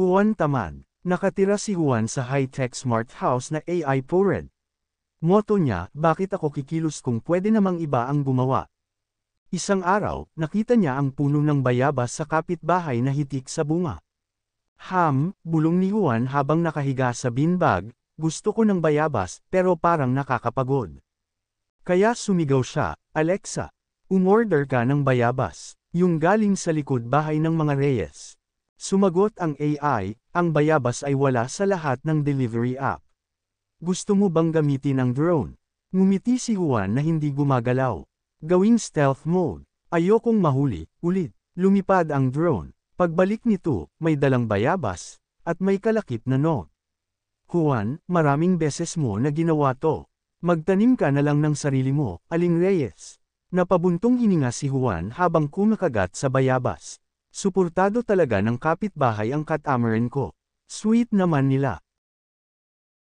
Juan tamad. Nakatira si Juan sa high-tech smart house na AI powered. Moto niya, bakit ako kikilos kung pwede namang iba ang gumawa? Isang araw, nakita niya ang puno ng bayabas sa kapitbahay na hitik sa bunga. Bulong ni Juan habang nakahiga sa beanbag, gusto ko ng bayabas, pero parang nakakapagod. Kaya sumigaw siya, Alexa, umorder ka ng bayabas, yung galing sa likod bahay ng mga Reyes. Sumagot ang AI, ang bayabas ay wala sa lahat ng delivery app. Gusto mo bang gamitin ang drone? Ngumiti si Juan na hindi gumagalaw. Gawing stealth mode. Ayokong mahuli, ulit. Lumipad ang drone. Pagbalik nito, may dalang bayabas, at may kalakip na note. Juan, maraming beses mo na ginawa to. Magtanim ka na lang ng sarili mo, Aling Reyes. Napabuntong hininga si Juan habang kumakagat sa bayabas. Suportado talaga ng kapitbahay ang catamaran ko. Sweet naman nila.